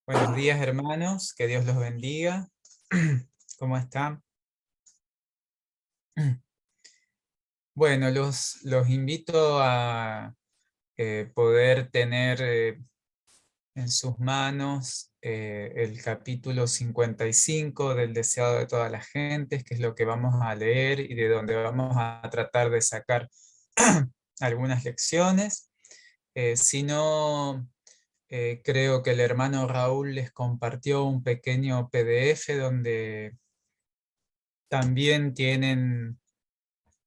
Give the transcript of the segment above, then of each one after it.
Buenos días, hermanos, que Dios los bendiga. ¿Cómo están? Bueno, los invito a poder tener en sus manos el capítulo 55 del Deseado de todas las gentes, que es lo que vamos a leer y de donde vamos a tratar de sacar algunas lecciones. Si no, creo que el hermano Raúl les compartió un pequeño PDF donde también tienen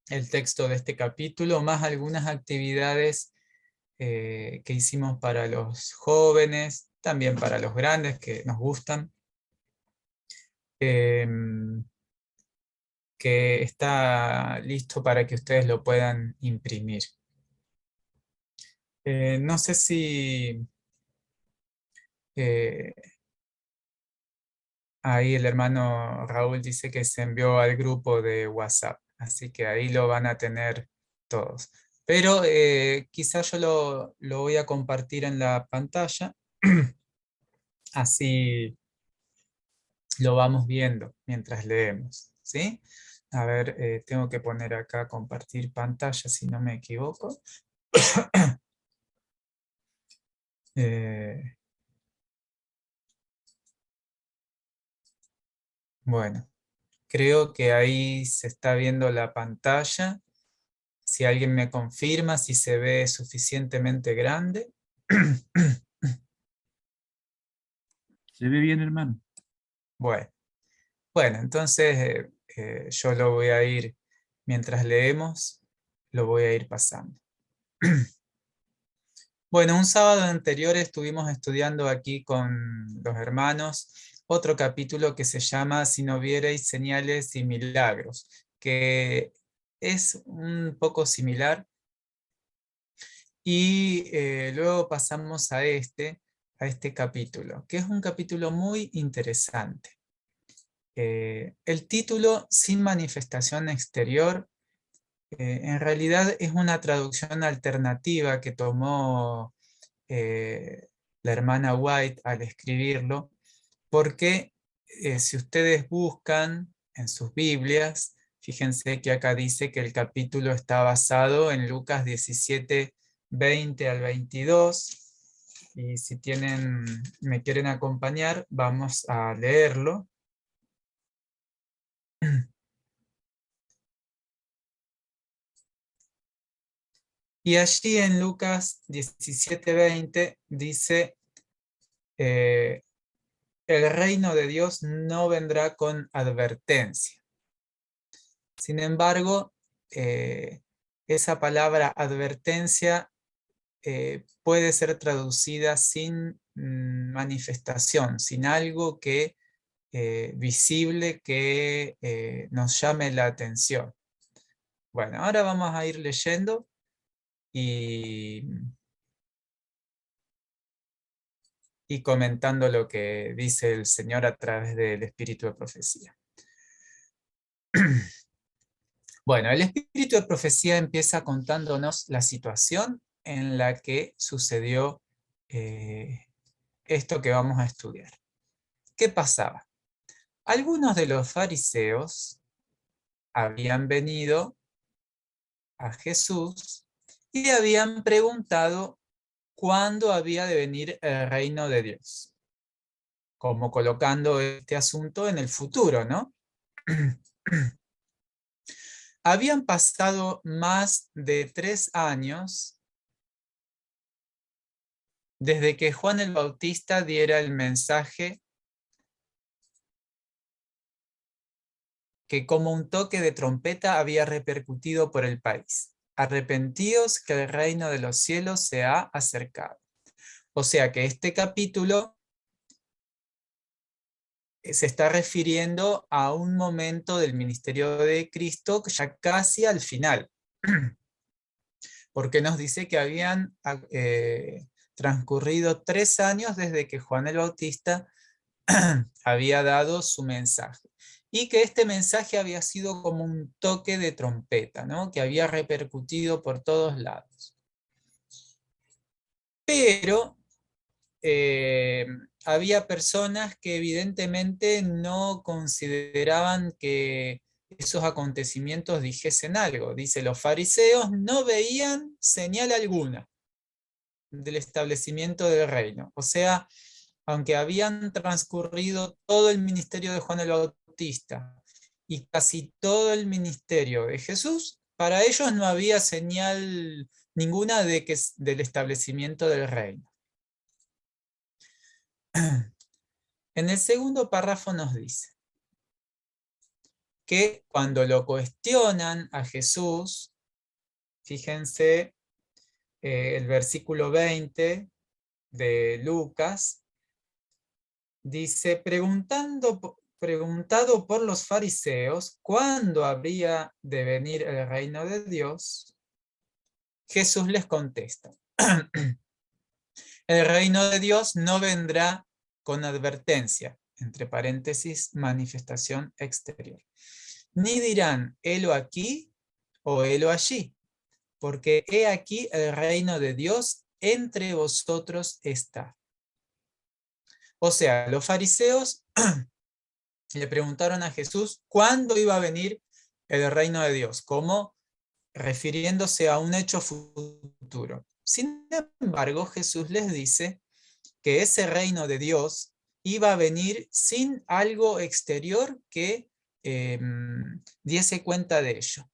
el texto de este capítulo, más algunas actividades que hicimos para los jóvenes, también para los grandes que nos gustan, que está listo para que ustedes lo puedan imprimir. No sé si eh, ahí el hermano Raúl dice que se envió al grupo de WhatsApp, así que ahí lo van a tener todos. Pero quizás yo lo voy a compartir en la pantalla, así lo vamos viendo mientras leemos, ¿sí? A ver, tengo que poner acá compartir pantalla si no me equivoco. Eh, bueno, creo que ahí se está viendo la pantalla. Si alguien me confirma si se ve suficientemente grande. Se ve bien, hermano. Bueno, bueno, entonces yo lo voy a ir, mientras leemos, lo voy a ir pasando. Bueno, un sábado anterior estuvimos estudiando aquí con los hermanos otro capítulo que se llama Si no viereis señales y milagros, que es un poco similar. Y luego pasamos a este capítulo, que es un capítulo muy interesante. El título, Sin manifestación exterior, en realidad es una traducción alternativa que tomó la hermana White al escribirlo, porque si ustedes buscan en sus Biblias, fíjense que acá dice que el capítulo está basado en Lucas 17, 20 al 22, y si me quieren acompañar, vamos a leerlo. Y allí en Lucas 17, 20 dice, eh, el reino de Dios no vendrá con advertencia. Sin embargo, esa palabra advertencia puede ser traducida sin manifestación, sin algo que visible que nos llame la atención. Bueno, ahora vamos a ir leyendo y, y comentando lo que dice el Señor a través del espíritu de profecía. Bueno, el espíritu de profecía empieza contándonos la situación en la que sucedió eh, esto que vamos a estudiar. ¿Qué pasaba? Algunos de los fariseos habían venido a Jesús y habían preguntado cuándo había de venir el reino de Dios, como colocando este asunto en el futuro, ¿no? Habían pasado más de 3 años desde que Juan el Bautista diera el mensaje que como un toque de trompeta había repercutido por el país. Arrepentíos que el reino de los cielos se ha acercado. O sea que este capítulo se está refiriendo a un momento del ministerio de Cristo ya casi al final, porque nos dice que habían transcurrido 3 años desde que Juan el Bautista había dado su mensaje. Y que este mensaje había sido como un toque de trompeta, ¿no? Que había repercutido por todos lados. Pero había personas que evidentemente no consideraban que esos acontecimientos dijesen algo. Dice, los fariseos no veían señal alguna del establecimiento del reino. O sea, aunque habían transcurrido todo el ministerio de Juan el Bautista y casi todo el ministerio de Jesús, para ellos no había señal ninguna del establecimiento del reino. En el segundo párrafo nos dice que cuando lo cuestionan a Jesús, fíjense el versículo 20 de Lucas, dice, preguntado por los fariseos cuándo habría de venir el reino de Dios, Jesús les contesta, el reino de Dios no vendrá con advertencia, entre paréntesis, manifestación exterior. Ni dirán, helo aquí o helo allí, porque he aquí el reino de Dios entre vosotros está. O sea, los fariseos le preguntaron a Jesús cuándo iba a venir el reino de Dios, como refiriéndose a un hecho futuro. Sin embargo, Jesús les dice que ese reino de Dios iba a venir sin algo exterior que diese cuenta de ello.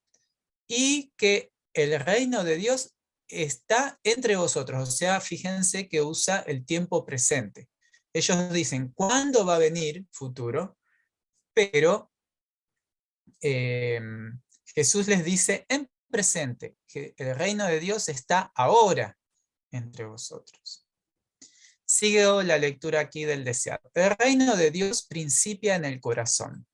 Y que el reino de Dios está entre vosotros. O sea, fíjense que usa el tiempo presente. Ellos dicen, ¿cuándo va a venir futuro? Pero Jesús les dice en presente que el reino de Dios está ahora entre vosotros. Sigue la lectura aquí del deseado. El reino de Dios principia en el corazón.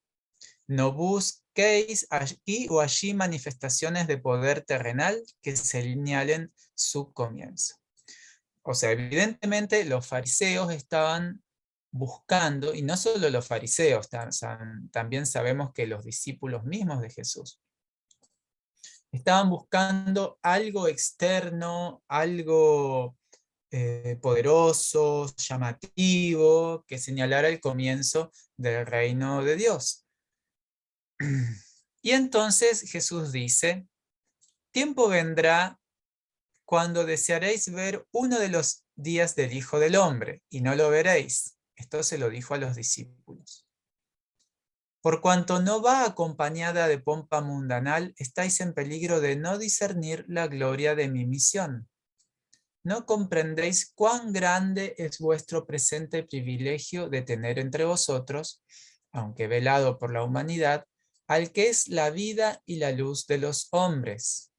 No busquéis aquí o allí manifestaciones de poder terrenal que señalen su comienzo. O sea, evidentemente los fariseos estaban buscando, y no solo los fariseos, también sabemos que los discípulos mismos de Jesús, estaban buscando algo externo, algo poderoso, llamativo, que señalara el comienzo del reino de Dios. Y entonces Jesús dice, tiempo vendrá cuando desearéis ver uno de los días del Hijo del Hombre, y no lo veréis. Esto se lo dijo a los discípulos. Por cuanto no va acompañada de pompa mundanal, estáis en peligro de no discernir la gloria de mi misión. ¿No comprendéis cuán grande es vuestro presente privilegio de tener entre vosotros, aunque velado por la humanidad, al que es la vida y la luz de los hombres?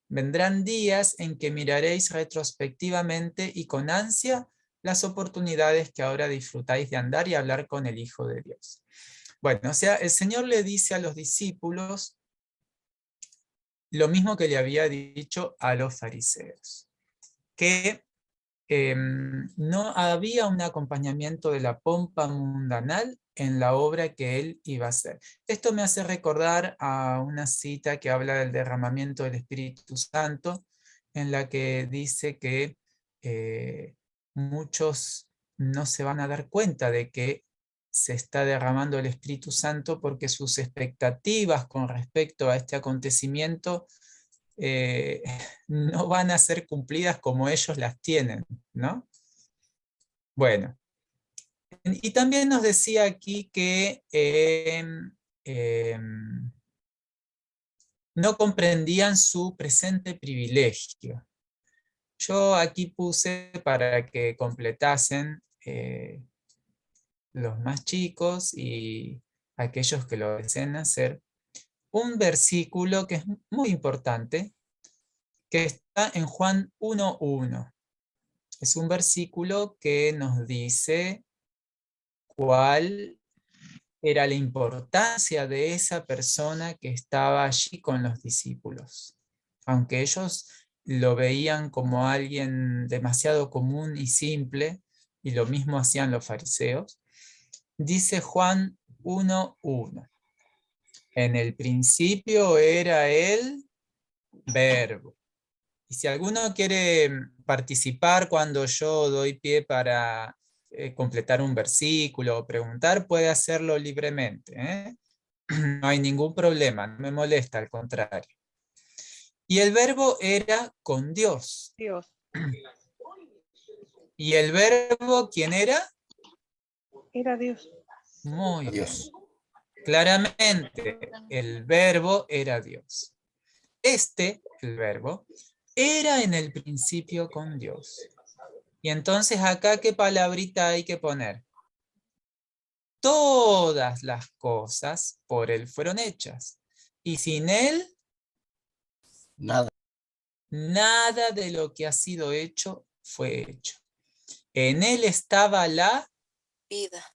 Vendrán días en que miraréis retrospectivamente y con ansia las oportunidades que ahora disfrutáis de andar y hablar con el Hijo de Dios. Bueno, o sea, el Señor le dice a los discípulos lo mismo que le había dicho a los fariseos, que no había un acompañamiento de la pompa mundanal en la obra que él iba a hacer. Esto me hace recordar a una cita que habla del derramamiento del Espíritu Santo, en la que dice que muchos no se van a dar cuenta de que se está derramando el Espíritu Santo porque sus expectativas con respecto a este acontecimiento no van a ser cumplidas como ellos las tienen, ¿no? Bueno, y también nos decía aquí que no comprendían su presente privilegio. Yo aquí puse para que completasen los más chicos y aquellos que lo deseen hacer, un versículo que es muy importante, que está en Juan 1:1. Es un versículo que nos dice cuál era la importancia de esa persona que estaba allí con los discípulos. Aunque ellos lo veían como alguien demasiado común y simple, y lo mismo hacían los fariseos, dice Juan 1:1. En el principio era el Verbo. Y si alguno quiere participar cuando yo doy pie para completar un versículo o preguntar, puede hacerlo libremente, ¿eh? No hay ningún problema, no me molesta, al contrario. Y el verbo era con Dios. Dios. ¿Y el verbo quién era? Era Dios. Muy bien. Dios. Claramente, el verbo era Dios. El verbo, era en el principio con Dios. Y entonces acá, ¿qué palabrita hay que poner? Todas las cosas por Él fueron hechas. Y sin Él, Nada. nada de lo que ha sido hecho fue hecho. En Él estaba la vida.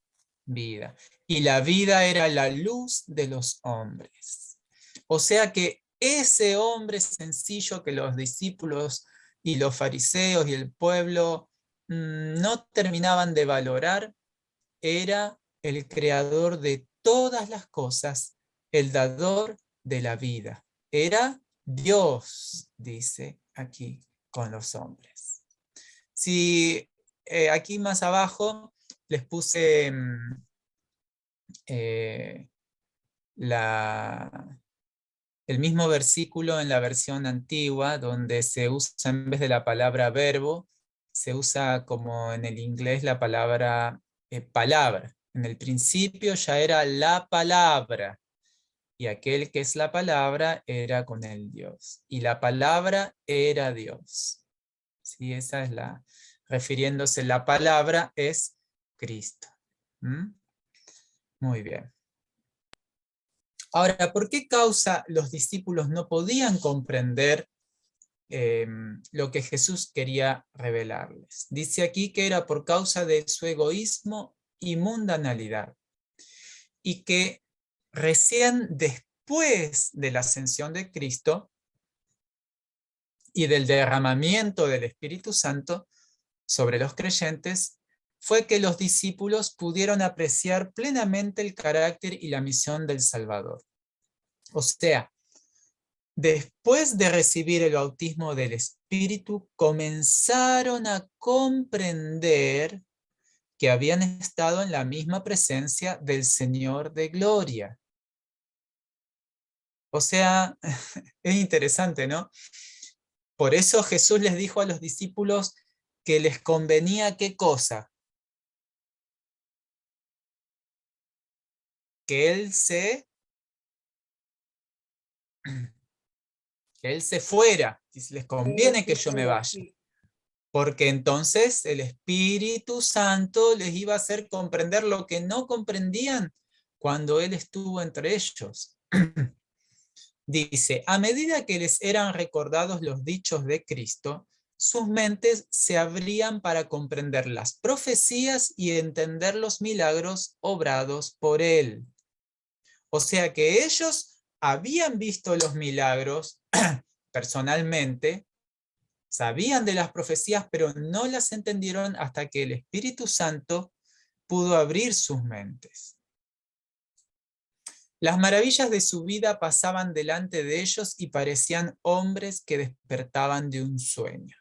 Y la vida era la luz de los hombres. O sea que ese hombre sencillo que los discípulos y los fariseos y el pueblo no terminaban de valorar, era el creador de todas las cosas, el dador de la vida. Era Dios, dice aquí, con los hombres. Si aquí más abajo les puse eh, el mismo versículo en la versión antigua, donde se usa en vez de la palabra verbo, se usa como en el inglés la palabra palabra. En el principio ya era la palabra, y aquel que es la palabra era con el Dios, y la palabra era Dios. ¿Sí? Esa es refiriéndose, la palabra es Cristo. ¿Mm? Muy bien. Ahora, ¿por qué causa los discípulos no podían comprender lo que Jesús quería revelarles? Dice aquí que era por causa de su egoísmo y mundanalidad, y que recién después de la ascensión de Cristo y del derramamiento del Espíritu Santo sobre los creyentes, fue que los discípulos pudieron apreciar plenamente el carácter y la misión del Salvador. O sea, después de recibir el bautismo del Espíritu, comenzaron a comprender que habían estado en la misma presencia del Señor de gloria. O sea, es interesante, ¿no? Por eso Jesús les dijo a los discípulos que les convenía ¿qué cosa? Que Él se fuera. Y les conviene que yo me vaya. Porque entonces el Espíritu Santo les iba a hacer comprender lo que no comprendían cuando Él estuvo entre ellos. Dice, a medida que les eran recordados los dichos de Cristo, sus mentes se abrían para comprender las profecías y entender los milagros obrados por Él. O sea que ellos habían visto los milagros personalmente, sabían de las profecías, pero no las entendieron hasta que el Espíritu Santo pudo abrir sus mentes. Las maravillas de su vida pasaban delante de ellos y parecían hombres que despertaban de un sueño.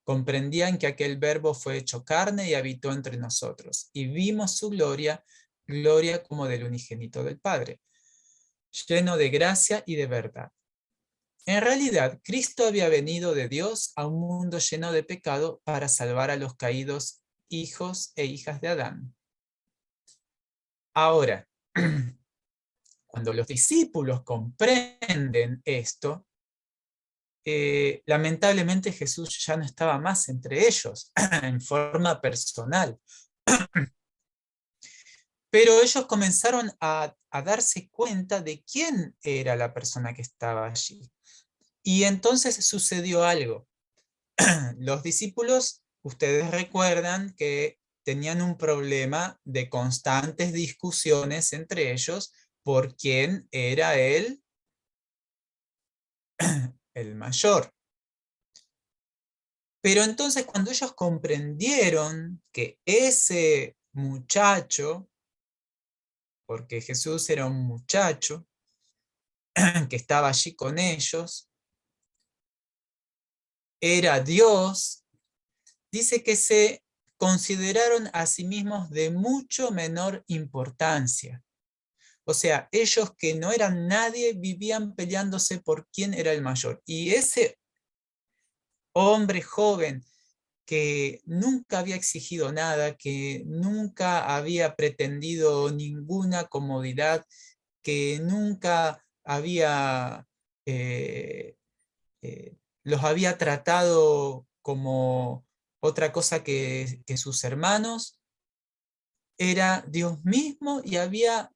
Comprendían que aquel verbo fue hecho carne y habitó entre nosotros, y vimos su gloria, gloria como del unigénito del Padre, lleno de gracia y de verdad. En realidad, Cristo había venido de Dios a un mundo lleno de pecado para salvar a los caídos hijos e hijas de Adán. Ahora, cuando los discípulos comprenden esto, lamentablemente Jesús ya no estaba más entre ellos en forma personal. Pero ellos comenzaron a darse cuenta de quién era la persona que estaba allí. Y entonces sucedió algo. Los discípulos, ustedes recuerdan que tenían un problema de constantes discusiones entre ellos por quién era el mayor. Pero entonces cuando ellos comprendieron que ese muchacho, porque Jesús era un muchacho que estaba allí con ellos, era Dios, dice que se consideraron a sí mismos de mucho menor importancia. O sea, ellos que no eran nadie vivían peleándose por quién era el mayor. Y ese hombre joven que nunca había exigido nada, que nunca había pretendido ninguna comodidad, que nunca había, los había tratado como otra cosa que sus hermanos, era Dios mismo y había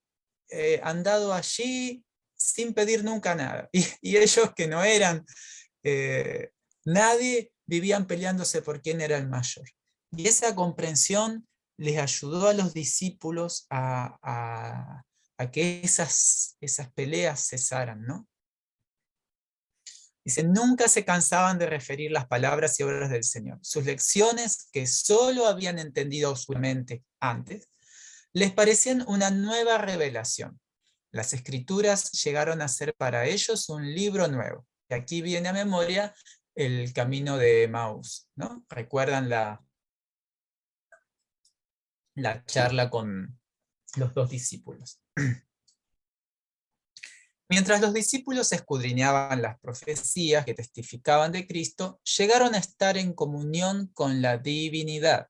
andado allí sin pedir nunca nada. Y ellos que no eran eh, nadie, vivían peleándose por quién era el mayor. Y esa comprensión les ayudó a los discípulos a que esas peleas cesaran, ¿no? Dice, nunca se cansaban de referir las palabras y obras del Señor. Sus lecciones, que solo habían entendido oscuramente antes, les parecían una nueva revelación. Las escrituras llegaron a ser para ellos un libro nuevo. Y aquí viene a memoria el camino de Emaús, ¿no? ¿Recuerdan la charla con los dos discípulos? Mientras los discípulos escudriñaban las profecías que testificaban de Cristo, llegaron a estar en comunión con la divinidad.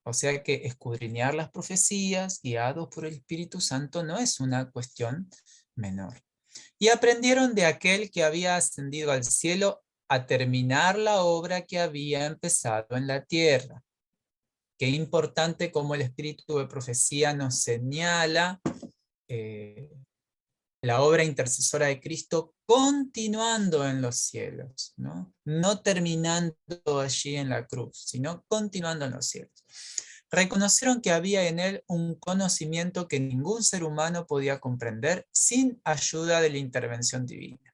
O sea que escudriñar las profecías, guiados por el Espíritu Santo, no es una cuestión menor. Y aprendieron de aquel que había ascendido al cielo a terminar la obra que había empezado en la tierra. Qué importante como el espíritu de profecía nos señala la obra intercesora de Cristo continuando en los cielos, ¿no? No terminando allí en la cruz, sino continuando en los cielos. Reconocieron que había en él un conocimiento que ningún ser humano podía comprender sin ayuda de la intervención divina.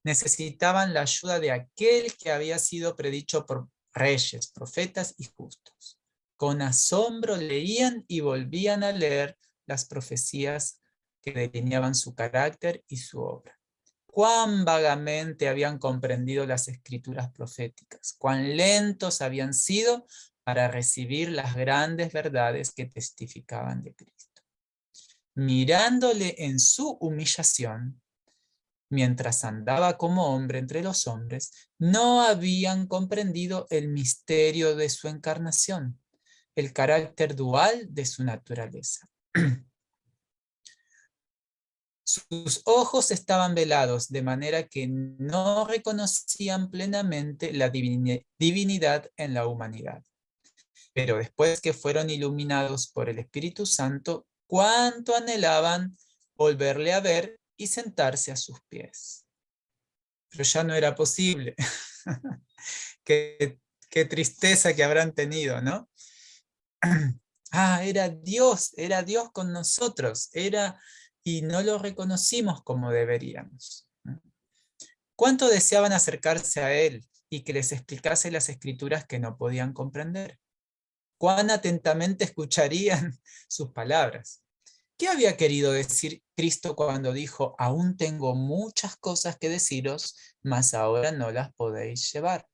Necesitaban la ayuda de aquel que había sido predicho por reyes, profetas y justos. Con asombro leían y volvían a leer las profecías que delineaban su carácter y su obra. Cuán vagamente habían comprendido las escrituras proféticas, cuán lentos habían sido para recibir las grandes verdades que testificaban de Cristo. Mirándole en su humillación, mientras andaba como hombre entre los hombres, no habían comprendido el misterio de su encarnación, el carácter dual de su naturaleza. Sus ojos estaban velados, de manera que no reconocían plenamente la divinidad en la humanidad. Pero después que fueron iluminados por el Espíritu Santo, cuánto anhelaban volverle a ver y sentarse a sus pies. Pero ya no era posible. Qué tristeza que habrán tenido, ¿no? Era Dios con nosotros, y no lo reconocimos como deberíamos. ¿Cuánto deseaban acercarse a Él y que les explicase las escrituras que no podían comprender? ¿Cuán atentamente escucharían sus palabras? ¿Qué había querido decir Cristo cuando dijo, aún tengo muchas cosas que deciros, mas ahora no las podéis llevar?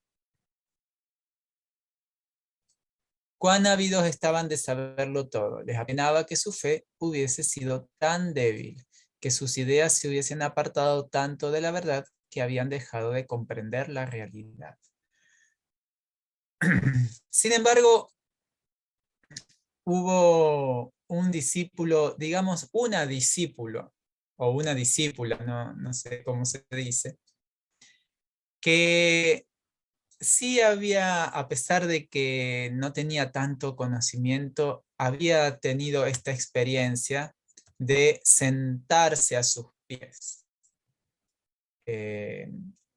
Cuán ávidos estaban de saberlo todo. Les apenaba que su fe hubiese sido tan débil, que sus ideas se hubiesen apartado tanto de la verdad que habían dejado de comprender la realidad. Sin embargo, hubo un discípulo, digamos una discípula, o una discípula, no sé cómo se dice, que sí había, a pesar de que no tenía tanto conocimiento, había tenido esta experiencia de sentarse a sus pies.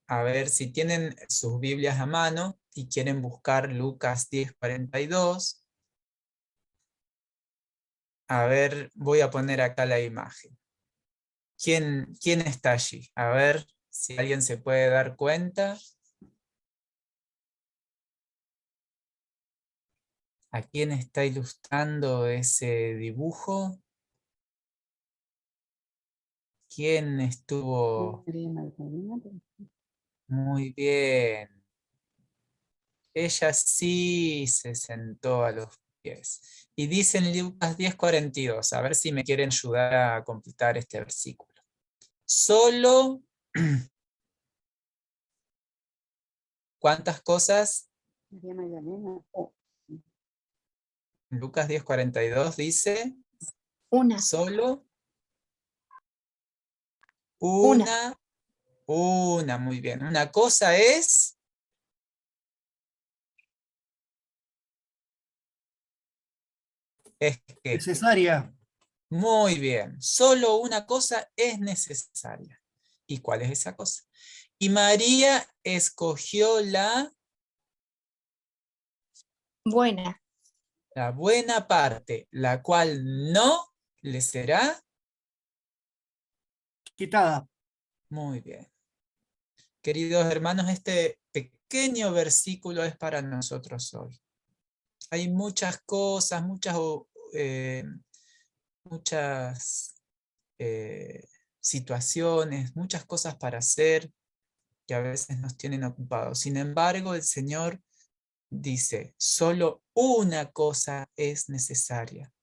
A ver si tienen sus Biblias a mano y quieren buscar Lucas 10:42. A ver, voy a poner acá la imagen. ¿Quién está allí? A ver si alguien se puede dar cuenta. ¿A quién está ilustrando ese dibujo? ¿Quién estuvo? María Magdalena. Muy bien. Ella sí se sentó a los pies. Y dice en Lucas 10:42, a ver si me quieren ayudar a completar este versículo. Solo, ¿cuántas cosas? María Magdalena. Oh, Lucas 10:42 dice, Una. solo Una. una, muy bien. Una cosa es que, Necesaria. muy bien, solo una cosa es necesaria. ¿Y cuál es esa cosa? Y María escogió la Buena. buena parte, la cual no le será. Quitada. Muy bien. Queridos hermanos, este pequeño versículo es para nosotros hoy. Hay muchas cosas, eh, muchas situaciones, muchas cosas para hacer que a veces nos tienen ocupados. Sin embargo, el Señor dice, solo una cosa es necesaria.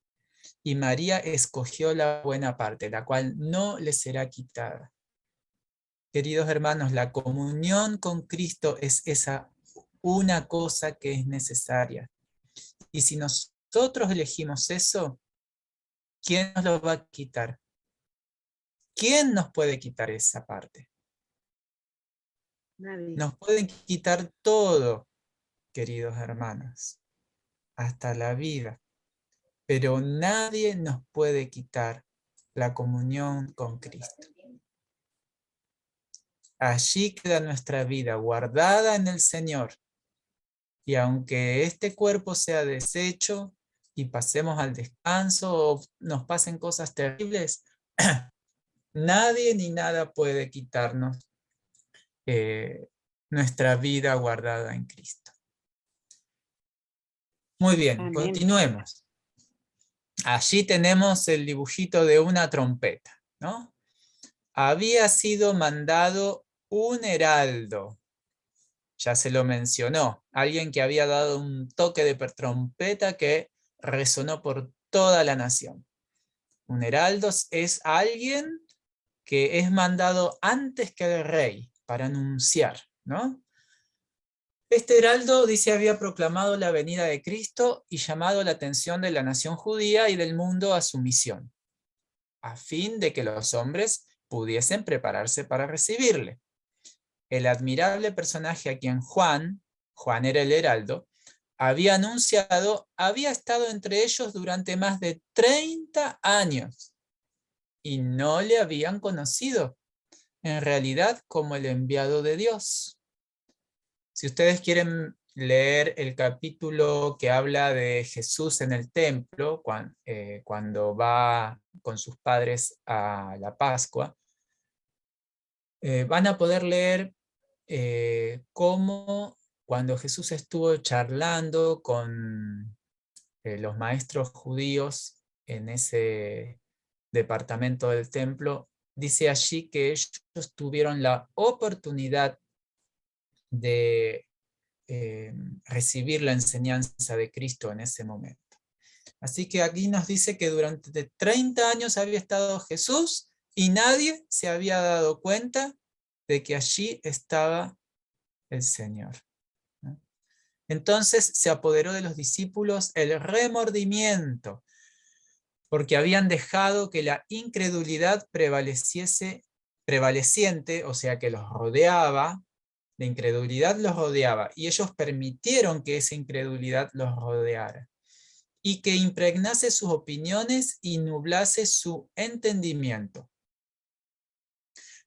Y María escogió la buena parte, la cual no le será quitada. Queridos hermanos, la comunión con Cristo es esa una cosa que es necesaria. Y si nosotros elegimos eso, ¿quién nos lo va a quitar? ¿Quién nos puede quitar esa parte? nadie. Nos pueden quitar todo, queridos hermanos, hasta la vida. Pero nadie nos puede quitar la comunión con Cristo. Allí queda nuestra vida guardada en el Señor. Y aunque este cuerpo sea deshecho y pasemos al descanso o nos pasen cosas terribles, nadie ni nada puede quitarnos nuestra vida guardada en Cristo. Muy bien, Amén. continuemos. Allí tenemos el dibujito de una trompeta, ¿no? Había sido mandado un heraldo. Ya se lo mencionó, alguien que había dado un toque de trompeta que resonó por toda la nación. Un heraldo es alguien que es mandado antes que el rey para anunciar, ¿no? Este heraldo, dice, había proclamado la venida de Cristo y llamado la atención de la nación judía y del mundo a su misión, a fin de que los hombres pudiesen prepararse para recibirle. El admirable personaje a quien Juan era el heraldo, había anunciado, había estado entre ellos durante más de 30 años y no le habían conocido, en realidad, como el enviado de Dios. Si ustedes quieren leer el capítulo que habla de Jesús en el templo, cuando va con sus padres a la Pascua, van a poder leer cómo cuando Jesús estuvo charlando con los maestros judíos en ese departamento del templo, dice allí que ellos tuvieron la oportunidad de recibir la enseñanza de Cristo en ese momento. Así que aquí nos dice que durante 30 años había estado Jesús y nadie se había dado cuenta de que allí estaba el Señor. Entonces se apoderó de los discípulos el remordimiento, porque habían dejado que la incredulidad prevaleciente, o sea que los rodeaba, la incredulidad los rodeaba, y ellos permitieron que esa incredulidad los rodeara, y que impregnase sus opiniones y nublase su entendimiento.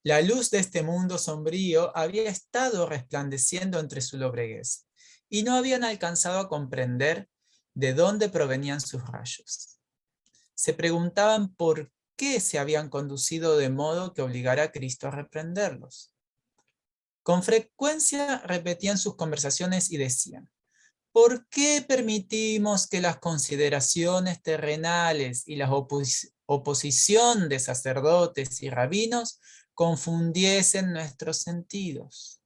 La luz de este mundo sombrío había estado resplandeciendo entre su lobreguez, y no habían alcanzado a comprender de dónde provenían sus rayos. Se preguntaban por qué se habían conducido de modo que obligara a Cristo a reprenderlos. Con frecuencia repetían sus conversaciones y decían: ¿por qué permitimos que las consideraciones terrenales y la oposición de sacerdotes y rabinos confundiesen nuestros sentidos?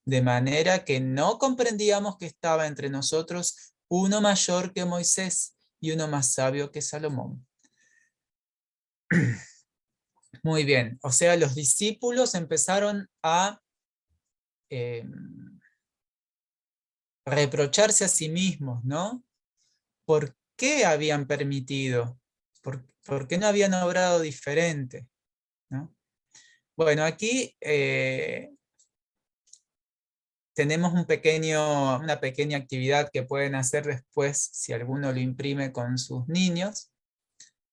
de manera que no comprendíamos que estaba entre nosotros uno mayor que Moisés y uno más sabio que Salomón. Muy bien, o sea, los discípulos empezaron a reprocharse a sí mismos, ¿no? ¿Por qué habían permitido? ¿Por qué no habían obrado diferente? ¿No? Bueno, aquí tenemos una pequeña actividad que pueden hacer después, si alguno lo imprime con sus niños,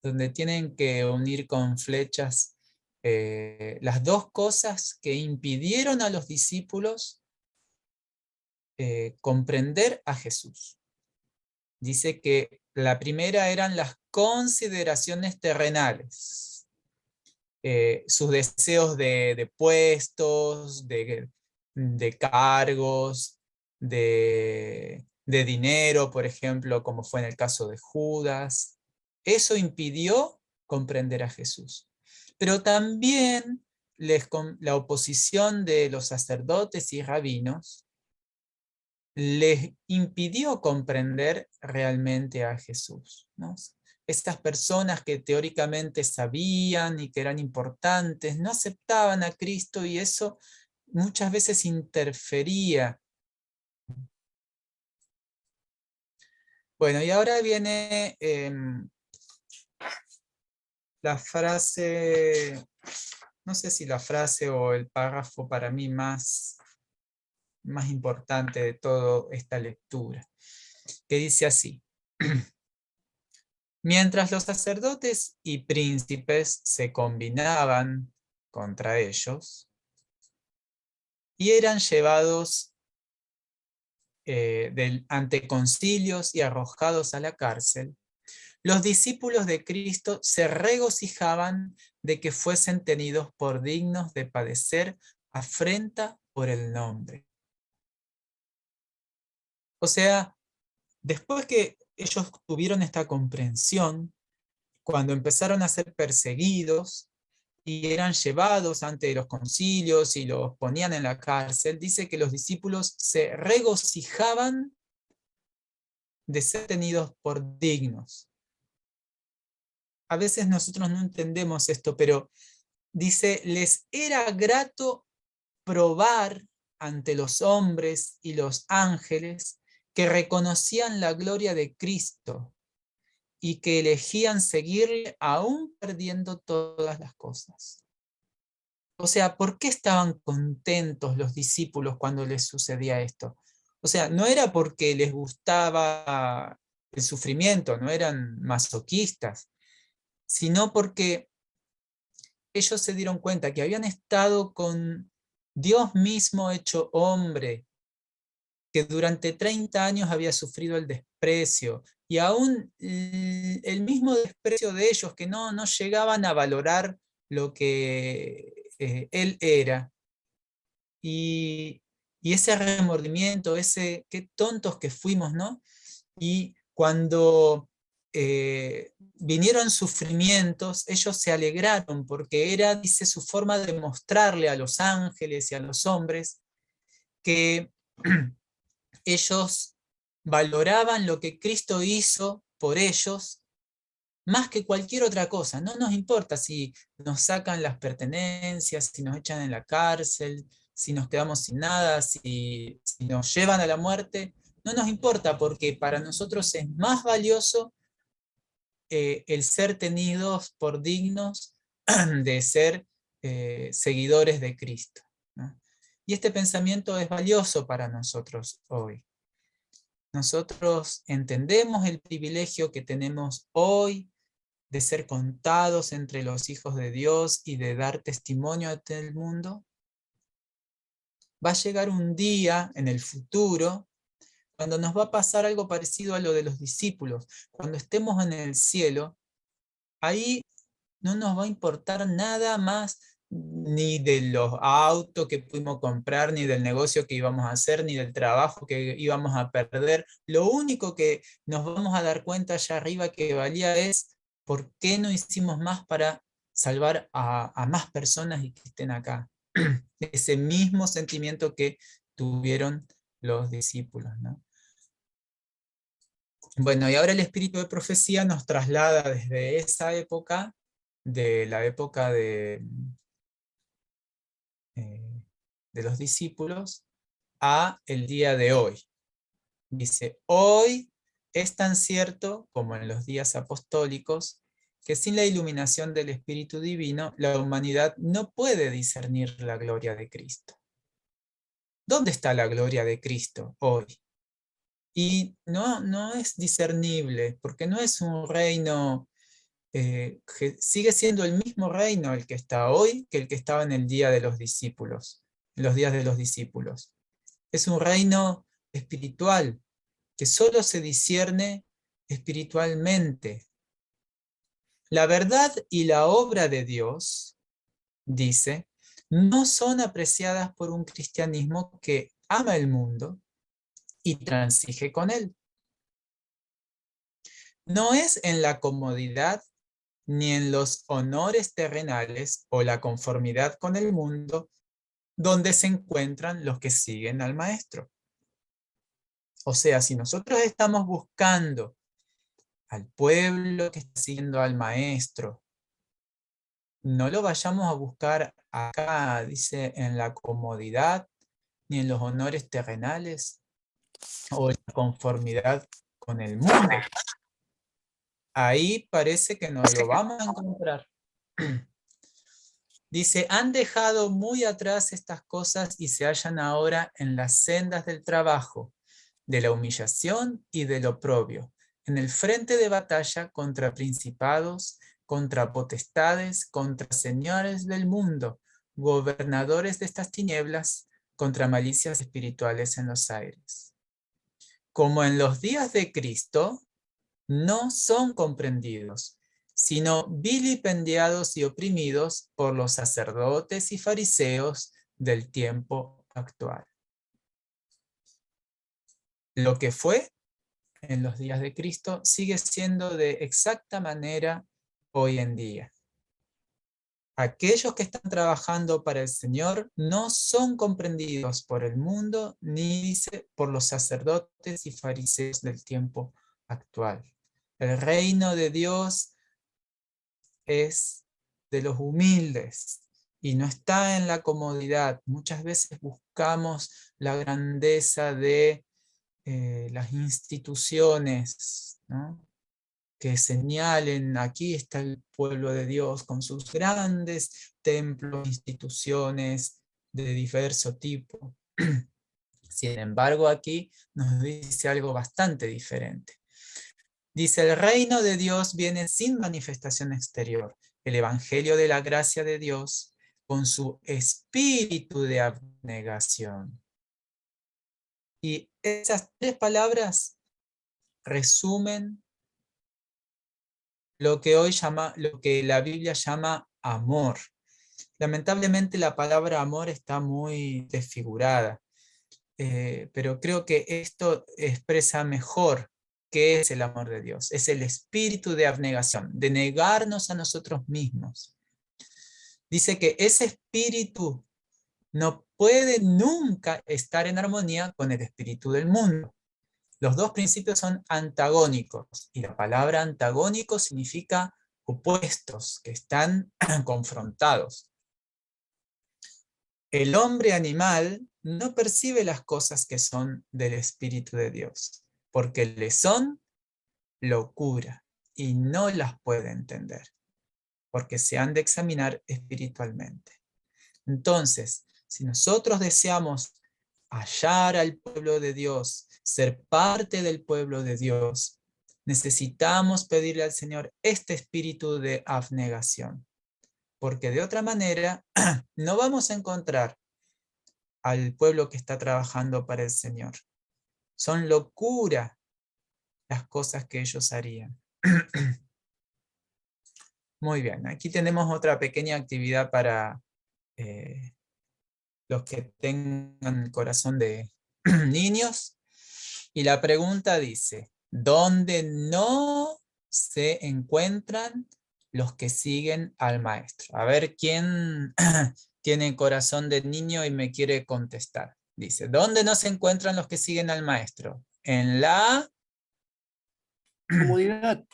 donde tienen que unir con flechas las dos cosas que impidieron a los discípulos comprender a Jesús. Dice que la primera eran las consideraciones terrenales, sus deseos de puestos, de cargos, de dinero, por ejemplo, como fue en el caso de Judas. Eso impidió comprender a Jesús. Pero también la oposición de los sacerdotes y rabinos les impidió comprender realmente a Jesús, ¿no? Estas personas que teóricamente sabían y que eran importantes, no aceptaban a Cristo y eso muchas veces interfería. Bueno, y ahora viene la frase, no sé si la frase o el párrafo para mí más importante de toda esta lectura, que dice así: mientras los sacerdotes y príncipes se combinaban contra ellos y eran llevados ante concilios y arrojados a la cárcel, los discípulos de Cristo se regocijaban de que fuesen tenidos por dignos de padecer afrenta por el nombre. O sea, después que ellos tuvieron esta comprensión, cuando empezaron a ser perseguidos y eran llevados ante los concilios y los ponían en la cárcel, dice que los discípulos se regocijaban de ser tenidos por dignos. A veces nosotros no entendemos esto, pero dice, les era grato probar ante los hombres y los ángeles que reconocían la gloria de Cristo y que elegían seguirle aún perdiendo todas las cosas. O sea, ¿por qué estaban contentos los discípulos cuando les sucedía esto? O sea, no era porque les gustaba el sufrimiento, no eran masoquistas, sino porque ellos se dieron cuenta que habían estado con Dios mismo hecho hombre, que durante 30 años había sufrido el desprecio, y aún el mismo desprecio de ellos, que no llegaban a valorar lo que él era. Y ese remordimiento, qué tontos que fuimos, ¿no? Y cuando vinieron sufrimientos, ellos se alegraron, porque era, dice, su forma de mostrarle a los ángeles y a los hombres que ellos valoraban lo que Cristo hizo por ellos más que cualquier otra cosa. No nos importa si nos sacan las pertenencias, si nos echan en la cárcel, si nos quedamos sin nada, si nos llevan a la muerte. No nos importa, porque para nosotros es más valioso el ser tenidos por dignos de ser seguidores de Cristo, ¿no? Y este pensamiento es valioso para nosotros hoy. Nosotros entendemos el privilegio que tenemos hoy de ser contados entre los hijos de Dios y de dar testimonio a todo el mundo. Va a llegar un día en el futuro cuando nos va a pasar algo parecido a lo de los discípulos. Cuando estemos en el cielo, ahí no nos va a importar nada más, ni de los autos que pudimos comprar, ni del negocio que íbamos a hacer, ni del trabajo que íbamos a perder. Lo único que nos vamos a dar cuenta allá arriba que valía es por qué no hicimos más para salvar a más personas y que estén acá. Ese mismo sentimiento que tuvieron los discípulos, ¿no? Bueno, y ahora el espíritu de profecía nos traslada desde esa época, de la época de los discípulos, a el día de hoy. Dice, hoy es tan cierto como en los días apostólicos, que sin la iluminación del Espíritu Divino, la humanidad no puede discernir la gloria de Cristo. ¿Dónde está la gloria de Cristo hoy? Y no es discernible, porque no es un reino que sigue siendo el mismo reino el que está hoy que el que estaba en el día de los discípulos, en los días de los discípulos. Es un reino espiritual que solo se discierne espiritualmente. La verdad y la obra de Dios, dice, no son apreciadas por un cristianismo que ama el mundo y transige con él. No es en la comodidad ni en los honores terrenales o la conformidad con el mundo donde se encuentran los que siguen al Maestro. O sea, si nosotros estamos buscando al pueblo que está siguiendo al Maestro, no lo vayamos a buscar acá, dice, en la comodidad, ni en los honores terrenales, o en la conformidad con el mundo. Ahí parece que no lo vamos a encontrar. Dice, han dejado muy atrás estas cosas y se hallan ahora en las sendas del trabajo, de la humillación y del oprobio, en el frente de batalla contra principados, contra potestades, contra señores del mundo, gobernadores de estas tinieblas, contra malicias espirituales en los aires. Como en los días de Cristo, no son comprendidos, sino vilipendiados y oprimidos por los sacerdotes y fariseos del tiempo actual. Lo que fue en los días de Cristo sigue siendo de exacta manera hoy en día. Aquellos que están trabajando para el Señor no son comprendidos por el mundo ni dice por los sacerdotes y fariseos del tiempo actual. El reino de Dios es de los humildes y no está en la comodidad. Muchas veces buscamos la grandeza de las instituciones, ¿no? Que señalen, aquí está el pueblo de Dios con sus grandes templos, instituciones de diverso tipo. Sin embargo, aquí nos dice algo bastante diferente. Dice, el reino de Dios viene sin manifestación exterior. El evangelio de la gracia de Dios con su espíritu de abnegación. Y esas tres palabras resumen lo que la Biblia llama amor. Lamentablemente la palabra amor está muy desfigurada, pero creo que esto expresa mejor qué es el amor de Dios. Es el espíritu de abnegación, de negarnos a nosotros mismos. Dice que ese espíritu no puede nunca estar en armonía con el espíritu del mundo. Los dos principios son antagónicos, y la palabra antagónico significa opuestos, que están confrontados. El hombre animal no percibe las cosas que son del Espíritu de Dios, porque le son locura y no las puede entender, porque se han de examinar espiritualmente. Entonces, si nosotros deseamos hallar al pueblo de Dios, ser parte del pueblo de Dios, necesitamos pedirle al Señor este espíritu de abnegación, porque de otra manera no vamos a encontrar al pueblo que está trabajando para el Señor. Son locura las cosas que ellos harían. Muy bien, aquí tenemos otra pequeña actividad para los que tengan corazón de niños. Y la pregunta dice, ¿dónde no se encuentran los que siguen al maestro? A ver quién tiene corazón de niño y me quiere contestar. Dice, ¿dónde no se encuentran los que siguen al maestro? En la Comodidad.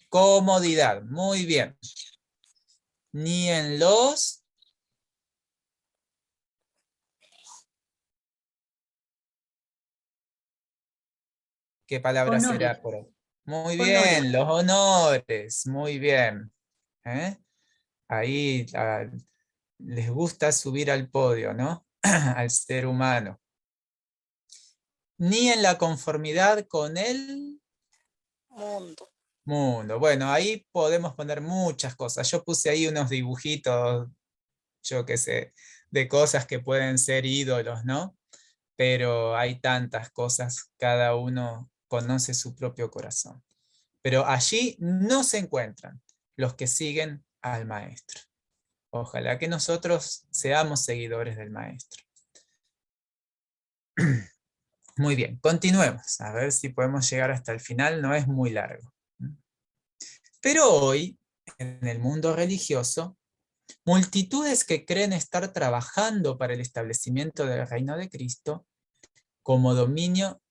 comodidad. Muy bien. Ni en los ¿qué palabra será Honores. por ahí? Muy Honores. bien, los honores. Muy bien. ¿Eh? Ahí les gusta subir al podio, ¿no? Al ser humano. Ni en la conformidad con el Mundo. mundo. Bueno, ahí podemos poner muchas cosas. Yo puse ahí unos dibujitos, yo qué sé, de cosas que pueden ser ídolos, ¿no? Pero hay tantas cosas, cada uno conoce su propio corazón. Pero allí no se encuentran los que siguen al maestro. Ojalá que nosotros seamos seguidores del maestro. Muy bien, continuemos. A ver si podemos llegar hasta el final, no es muy largo. Pero hoy, en el mundo religioso, multitudes que creen estar trabajando para el establecimiento del reino de Cristo como dominio,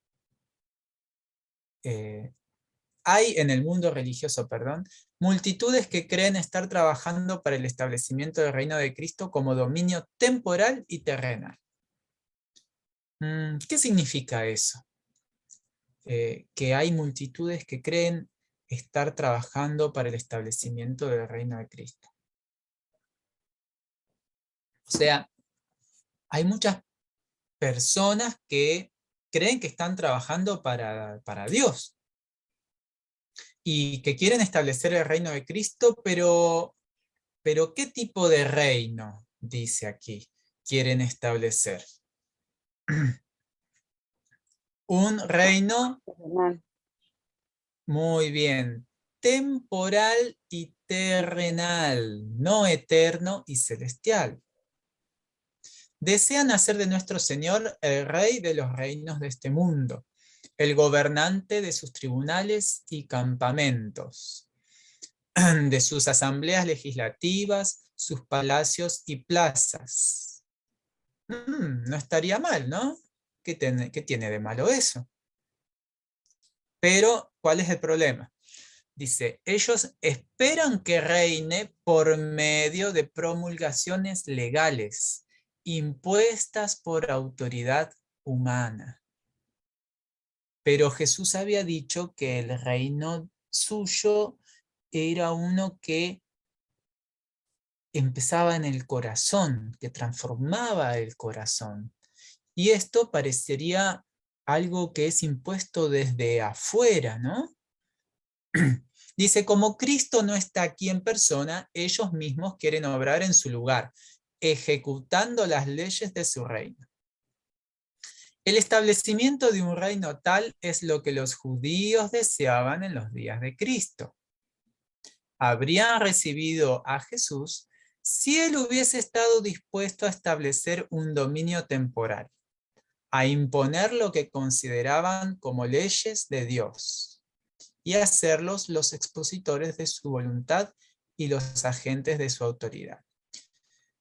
hay en el mundo religioso, perdón, multitudes que creen estar trabajando para el establecimiento del reino de Cristo como dominio temporal y terrenal. ¿Qué significa eso? Que hay multitudes que creen estar trabajando para el establecimiento del reino de Cristo. O sea, hay muchas personas que creen que están trabajando para Dios y que quieren establecer el reino de Cristo, pero ¿qué tipo de reino, dice aquí, quieren establecer? Un reino, Terrenal. muy bien, temporal y terrenal, no eterno y celestial. Desean hacer de nuestro Señor el rey de los reinos de este mundo, el gobernante de sus tribunales y campamentos, de sus asambleas legislativas, sus palacios y plazas. No estaría mal, ¿no? ¿Qué tiene de malo eso? Pero, ¿cuál es el problema? Dice, ellos esperan que reine por medio de promulgaciones legales, impuestas por autoridad humana. Pero Jesús había dicho que el reino suyo era uno que empezaba en el corazón, que transformaba el corazón. Y esto parecería algo que es impuesto desde afuera, ¿no? Dice, como Cristo no está aquí en persona, ellos mismos quieren obrar en su lugar, ejecutando las leyes de su reino. El establecimiento de un reino tal es lo que los judíos deseaban en los días de Cristo. Habrían recibido a Jesús si él hubiese estado dispuesto a establecer un dominio temporal, a imponer lo que consideraban como leyes de Dios y hacerlos los expositores de su voluntad y los agentes de su autoridad.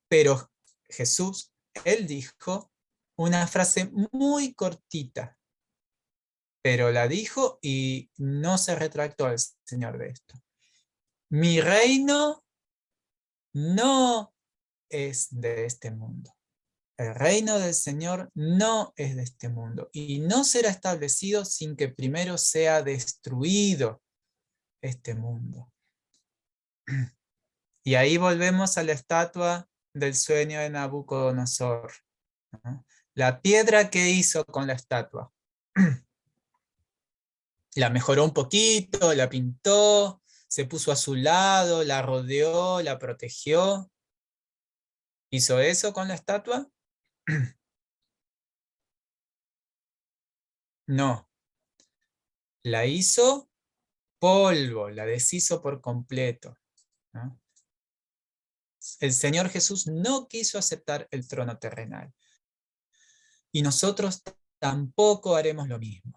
Pero Jesús, él dijo una frase muy cortita, pero la dijo y no se retractó el Señor de esto. Mi reino no es de este mundo. El reino del Señor no es de este mundo y no será establecido sin que primero sea destruido este mundo. Y ahí volvemos a la estatua del sueño de Nabucodonosor, ¿no? La piedra que hizo con la estatua. La mejoró un poquito, la pintó, se puso a su lado, la rodeó, la protegió. ¿Hizo eso con la estatua? No. La hizo polvo, la deshizo por completo, ¿no? El Señor Jesús no quiso aceptar el trono terrenal. Y nosotros tampoco haremos lo mismo.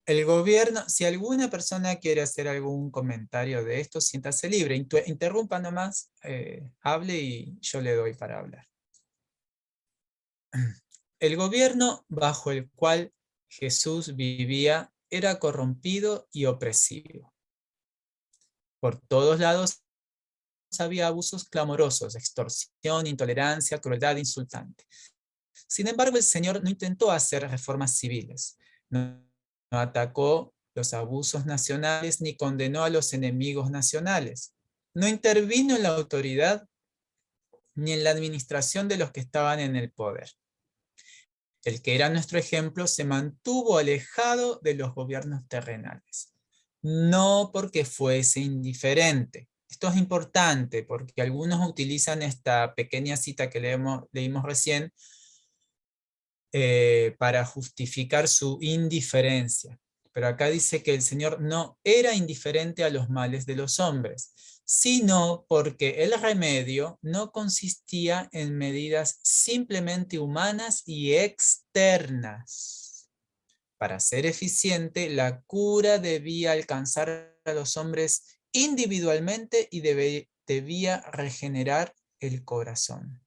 El gobierno, si alguna persona quiere hacer algún comentario de esto, siéntase libre, interrumpa nomás, hable y yo le doy para hablar. El gobierno bajo el cual Jesús vivía era corrompido y opresivo. Por todos lados había abusos clamorosos, extorsión, intolerancia, crueldad insultante. Sin embargo, el Señor no intentó hacer reformas civiles, no atacó los abusos nacionales ni condenó a los enemigos nacionales. No intervino en la autoridad ni en la administración de los que estaban en el poder. El que era nuestro ejemplo se mantuvo alejado de los gobiernos terrenales, no porque fuese indiferente. Esto es importante porque algunos utilizan esta pequeña cita que leímos recién para justificar su indiferencia. Pero acá dice que el Señor no era indiferente a los males de los hombres, sino porque el remedio no consistía en medidas simplemente humanas y externas. Para ser eficiente, la cura debía alcanzar a los hombres individualmente y debía regenerar el corazón.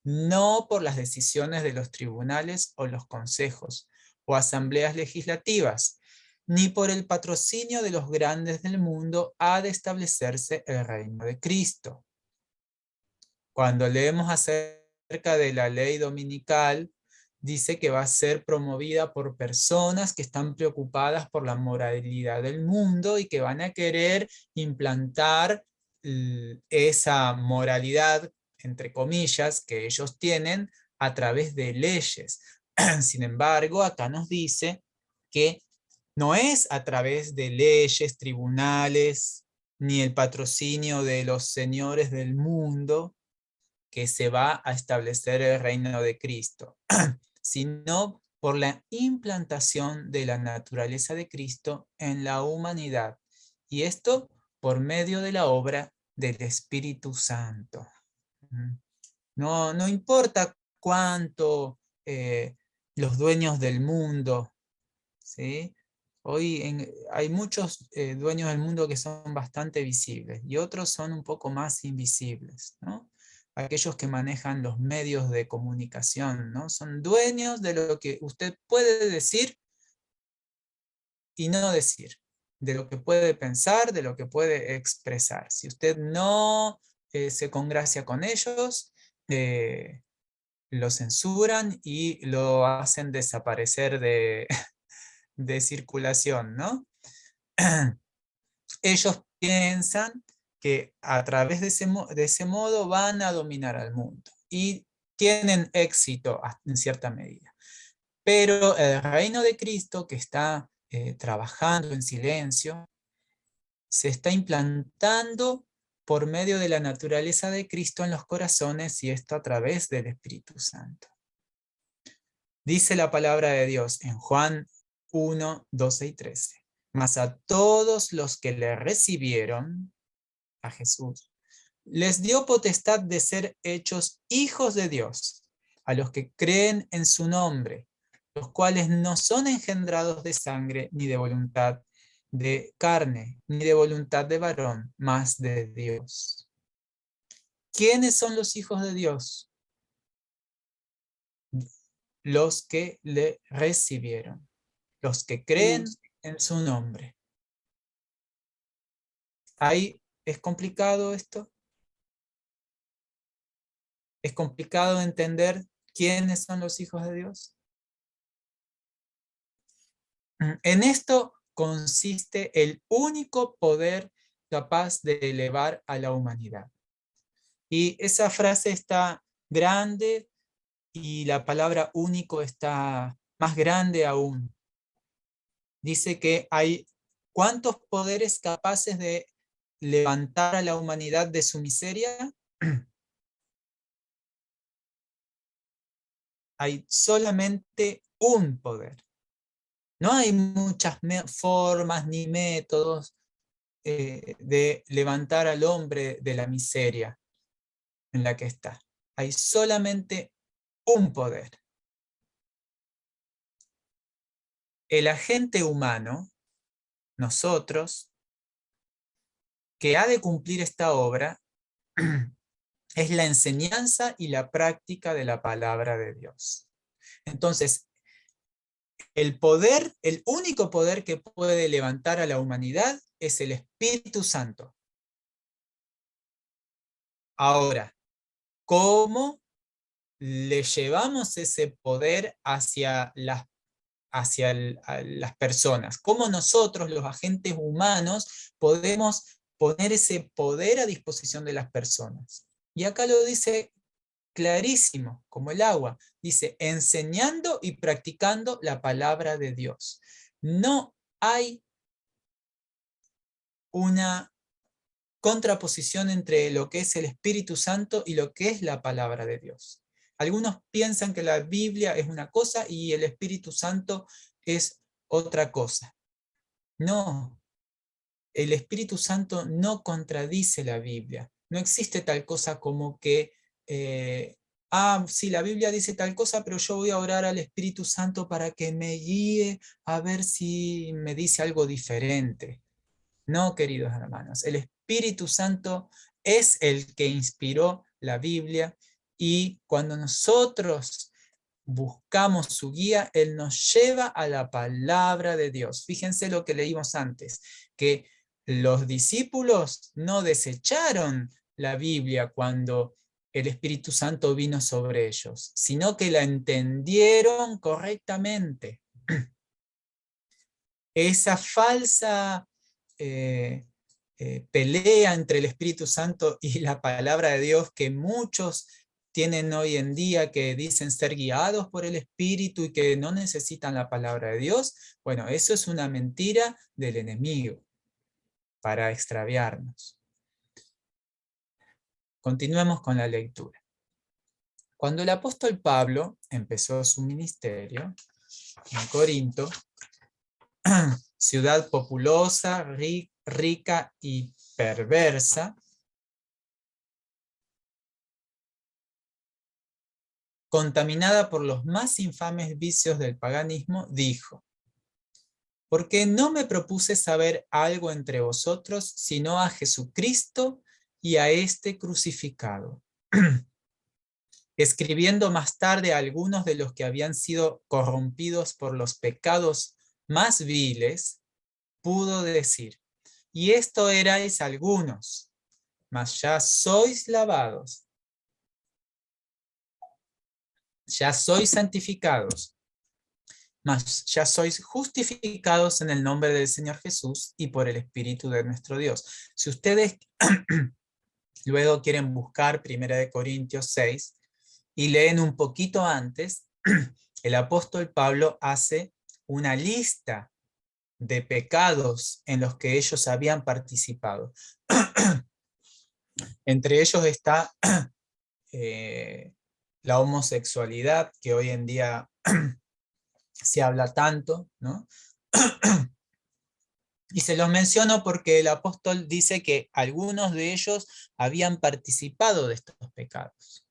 No por las decisiones de los tribunales o los consejos o asambleas legislativas, ni por el patrocinio de los grandes del mundo ha de establecerse el reino de Cristo. Cuando leemos acerca de la ley dominical, dice que va a ser promovida por personas que están preocupadas por la moralidad del mundo y que van a querer implantar esa moralidad, entre comillas, que ellos tienen a través de leyes. Sin embargo, acá nos dice que no es a través de leyes, tribunales, ni el patrocinio de los señores del mundo que se va a establecer el reino de Cristo, sino por la implantación de la naturaleza de Cristo en la humanidad. Y esto por medio de la obra del Espíritu Santo. No importa cuánto los dueños del mundo, ¿sí? Hoy hay muchos dueños del mundo que son bastante visibles y otros son un poco más invisibles, ¿no? Aquellos que manejan los medios de comunicación, ¿no? Son dueños de lo que usted puede decir y no decir, de lo que puede pensar, de lo que puede expresar. Si usted no se congracia con ellos, lo censuran y lo hacen desaparecer de circulación, ¿no? Ellos piensan que a través de ese modo van a dominar al mundo y tienen éxito en cierta medida. Pero el reino de Cristo, que está trabajando en silencio, se está implantando por medio de la naturaleza de Cristo en los corazones, y esto a través del Espíritu Santo. Dice la palabra de Dios en Juan 1, 12 y 13. Mas a todos los que le recibieron, a Jesús, les dio potestad de ser hechos hijos de Dios, a los que creen en su nombre, los cuales no son engendrados de sangre, ni de voluntad de carne, ni de voluntad de varón, mas de Dios. ¿Quiénes son los hijos de Dios? Los que le recibieron, los que creen en su nombre. Ahí es complicado esto. Es complicado entender quiénes son los hijos de Dios. En esto consiste el único poder capaz de elevar a la humanidad. Y esa frase está grande y la palabra único está más grande aún. Dice que hay ¿cuántos poderes capaces de levantar a la humanidad de su miseria? Hay solamente un poder. No hay muchas formas ni métodos de levantar al hombre de la miseria en la que está. Hay solamente un poder. el agente humano, nosotros, que ha de cumplir esta obra, es la enseñanza y la práctica de la palabra de Dios. Entonces, el poder, el único poder que puede levantar a la humanidad es el Espíritu Santo. Ahora, ¿cómo le llevamos ese poder hacia las personas? ¿Cómo nosotros, los agentes humanos, podemos poner ese poder a disposición de las personas? Y acá lo dice clarísimo, como el agua. Dice, enseñando y practicando la palabra de Dios. No hay una contraposición entre lo que es el Espíritu Santo y lo que es la palabra de Dios. Algunos piensan que la Biblia es una cosa y el Espíritu Santo es otra cosa. No, el Espíritu Santo no contradice la Biblia. No existe tal cosa como que, sí, la Biblia dice tal cosa, pero yo voy a orar al Espíritu Santo para que me guíe a ver si me dice algo diferente. No, queridos hermanos, el Espíritu Santo es el que inspiró la Biblia y cuando nosotros buscamos su guía, Él nos lleva a la palabra de Dios. Fíjense lo que leímos antes, que los discípulos no desecharon la Biblia cuando el Espíritu Santo vino sobre ellos, sino que la entendieron correctamente. Esa falsa pelea entre el Espíritu Santo y la palabra de Dios que muchos tienen hoy en día, que dicen ser guiados por el Espíritu y que no necesitan la palabra de Dios, bueno, eso es una mentira del enemigo para extraviarnos. Continuemos con la lectura. Cuando el apóstol Pablo empezó su ministerio en Corinto, ciudad populosa, rica y perversa, contaminada por los más infames vicios del paganismo, dijo: porque no me propuse saber algo entre vosotros, sino a Jesucristo y a este crucificado. Escribiendo más tarde a algunos de los que habían sido corrompidos por los pecados más viles, pudo decir: y esto erais algunos, mas ya sois lavados, ya sois santificados, mas ya sois justificados en el nombre del Señor Jesús y por el Espíritu de nuestro Dios. Si ustedes luego quieren buscar 1 Corintios 6 y leen un poquito antes, el apóstol Pablo hace una lista de pecados en los que ellos habían participado. Entre ellos está la homosexualidad, que hoy en día se habla tanto, ¿no? Y se los menciono porque el apóstol dice que algunos de ellos habían participado de estos pecados.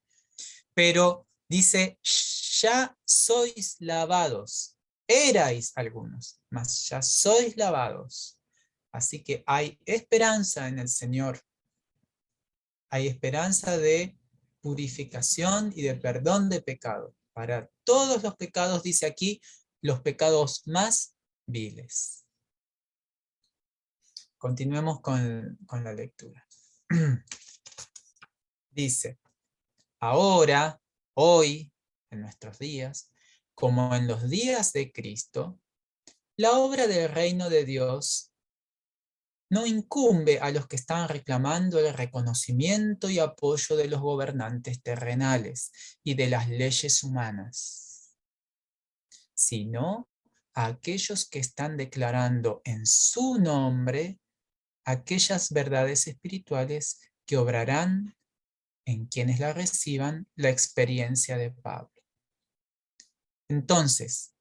Pero dice, ya sois lavados, erais algunos, mas ya sois lavados. Así que hay esperanza en el Señor. Hay esperanza de purificación y de perdón de pecado. Para todos los pecados, dice aquí, los pecados más viles. Continuemos con la lectura. Dice, ahora, hoy, en nuestros días, como en los días de Cristo, la obra del reino de Dios no incumbe a los que están reclamando el reconocimiento y apoyo de los gobernantes terrenales y de las leyes humanas, sino a aquellos que están declarando en su nombre aquellas verdades espirituales que obrarán en quienes la reciban la experiencia de Pablo. Entonces,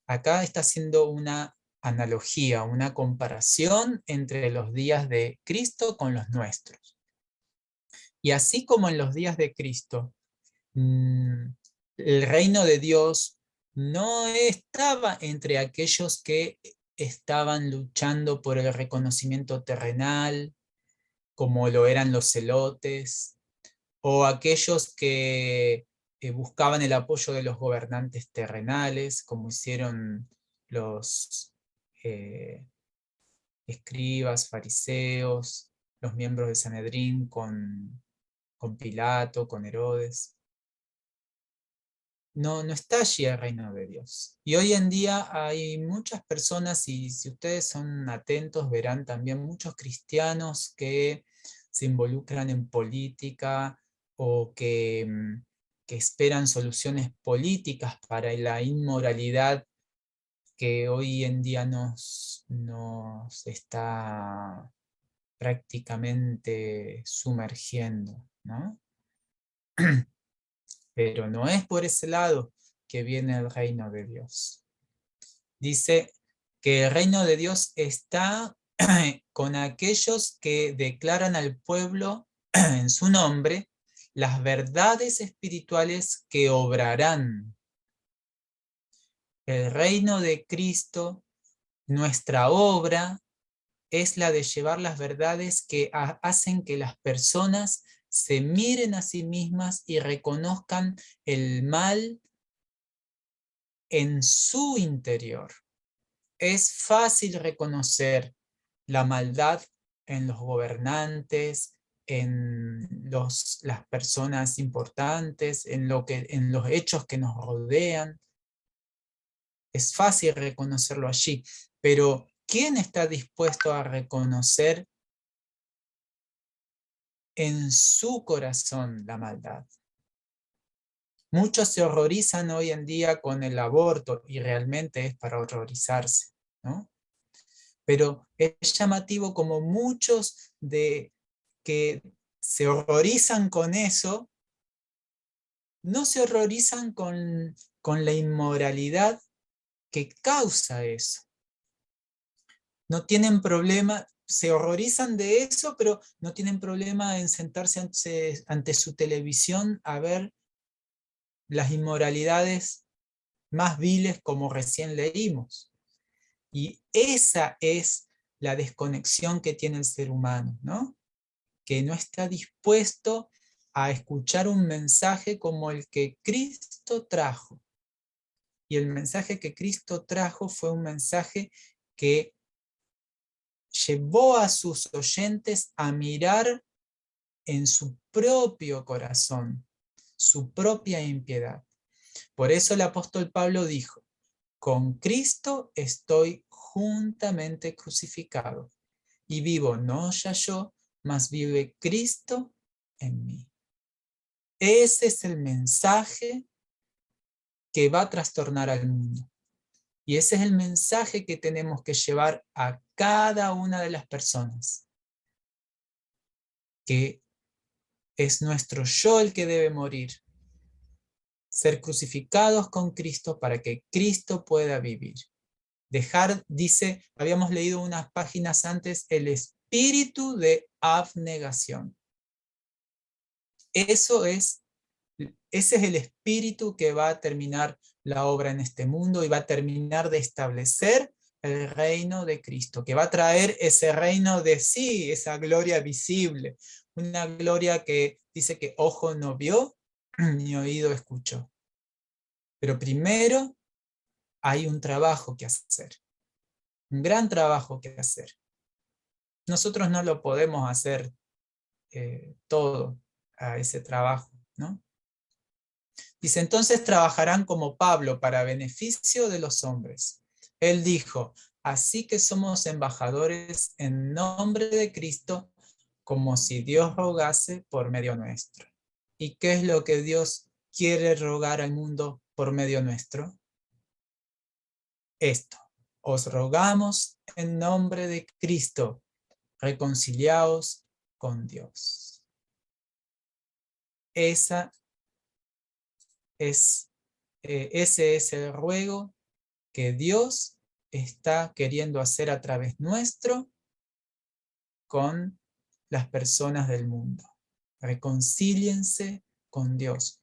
acá está haciendo una analogía, una comparación entre los días de Cristo con los nuestros. Y así como en los días de Cristo, el reino de Dios no estaba entre aquellos que estaban luchando por el reconocimiento terrenal, como lo eran los celotes, o aquellos que buscaban el apoyo de los gobernantes terrenales, como hicieron los escribas, fariseos, los miembros de Sanedrín con Pilato, con Herodes. No está allí el reino de Dios. Y hoy en día hay muchas personas, y si ustedes son atentos, verán también muchos cristianos que se involucran en política o que esperan soluciones políticas para la inmoralidad que hoy en día nos está prácticamente sumergiendo, ¿no? Pero no es por ese lado que viene el reino de Dios. Dice que el reino de Dios está con aquellos que declaran al pueblo en su nombre las verdades espirituales que obrarán. El reino de Cristo, nuestra obra, es la de llevar las verdades que hacen que las personas se miren a sí mismas y reconozcan el mal en su interior. Es fácil reconocer la maldad en los gobernantes, en las personas importantes, en los hechos que nos rodean. Es fácil reconocerlo allí, pero ¿quién está dispuesto a reconocer en su corazón la maldad? Muchos se horrorizan hoy en día con el aborto, y realmente es para horrorizarse, ¿no? Pero es llamativo como muchos de que se horrorizan con eso, no se horrorizan con la inmoralidad que causa eso. No tienen problema, se horrorizan de eso, pero no tienen problema en sentarse ante su televisión a ver las inmoralidades más viles como recién leímos. Y esa es la desconexión que tiene el ser humano, ¿no? Que no está dispuesto a escuchar un mensaje como el que Cristo trajo. Y el mensaje que Cristo trajo fue un mensaje que llevó a sus oyentes a mirar en su propio corazón, su propia impiedad. Por eso el apóstol Pablo dijo: con Cristo estoy juntamente crucificado, y vivo no ya yo, mas vive Cristo en mí. Ese es el mensaje que va a trastornar al mundo. Y ese es el mensaje que tenemos que llevar a cada una de las personas. Que es nuestro yo el que debe morir. Ser crucificados con Cristo para que Cristo pueda vivir. Dejar, dice, habíamos leído unas páginas antes, el espíritu de abnegación. Ese es el espíritu que va a terminar la obra en este mundo y va a terminar de establecer el reino de Cristo, que va a traer ese reino de sí, esa gloria visible, una gloria que dice que ojo no vio ni oído escuchó. Pero primero hay un trabajo que hacer, un gran trabajo que hacer. Nosotros no lo podemos hacer todo a ese trabajo, ¿no? Dice, entonces trabajarán como Pablo para beneficio de los hombres. Él dijo, así que somos embajadores en nombre de Cristo, como si Dios rogase por medio nuestro. ¿Y qué es lo que Dios quiere rogar al mundo por medio nuestro? Esto, os rogamos en nombre de Cristo, reconciliaos con Dios. Ese es el ruego que Dios está queriendo hacer a través nuestro con las personas del mundo. Reconcíliense con Dios.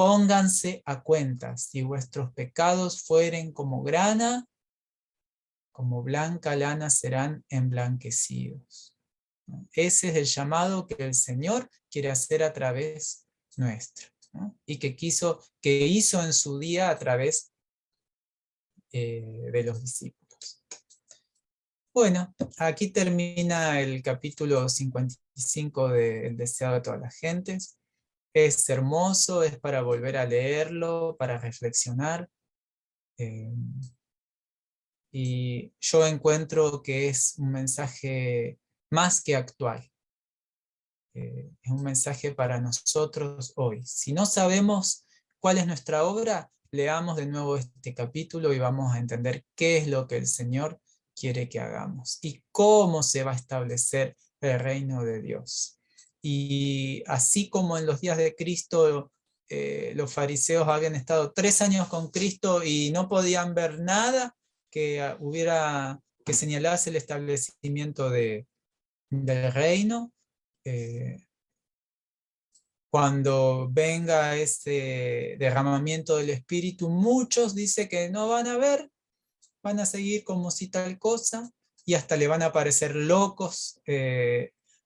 pónganse a cuenta, si vuestros pecados fueren como grana, como blanca lana serán emblanquecidos. ¿No? Ese es el llamado que el Señor quiere hacer a través nuestro, ¿no? Y que hizo en su día a través de los discípulos. Bueno, aquí termina el capítulo 55 de El deseado de todas las gentes. Es hermoso, es para volver a leerlo, para reflexionar. Y yo encuentro que es un mensaje más que actual. Es un mensaje para nosotros hoy. Si no sabemos cuál es nuestra obra, leamos de nuevo este capítulo y vamos a entender qué es lo que el Señor quiere que hagamos y cómo se va a establecer el reino de Dios. Y así como en los días de Cristo, los fariseos habían estado 3 años con Cristo y no podían ver nada que señalase el establecimiento del reino. Cuando venga ese derramamiento del Espíritu, muchos dicen que no van a ver, van a seguir como si tal cosa, y hasta le van a parecer locos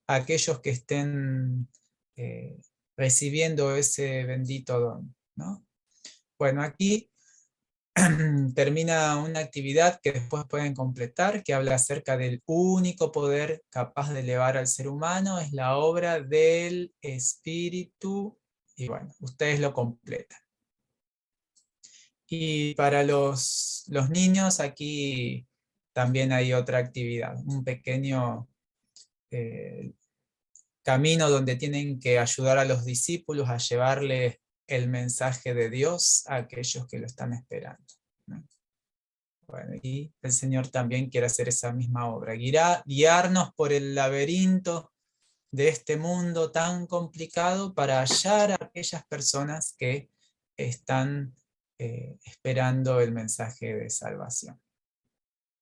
a aquellos que estén recibiendo ese bendito don, ¿no? Bueno, aquí termina una actividad que después pueden completar, que habla acerca del único poder capaz de elevar al ser humano, es la obra del Espíritu, y bueno, ustedes lo completan. Y para los niños aquí también hay otra actividad, un pequeño camino donde tienen que ayudar a los discípulos a llevarles el mensaje de Dios a aquellos que lo están esperando, ¿no? Bueno, y el Señor también quiere hacer esa misma obra, guiarnos por el laberinto de este mundo tan complicado para hallar a aquellas personas que están esperando el mensaje de salvación.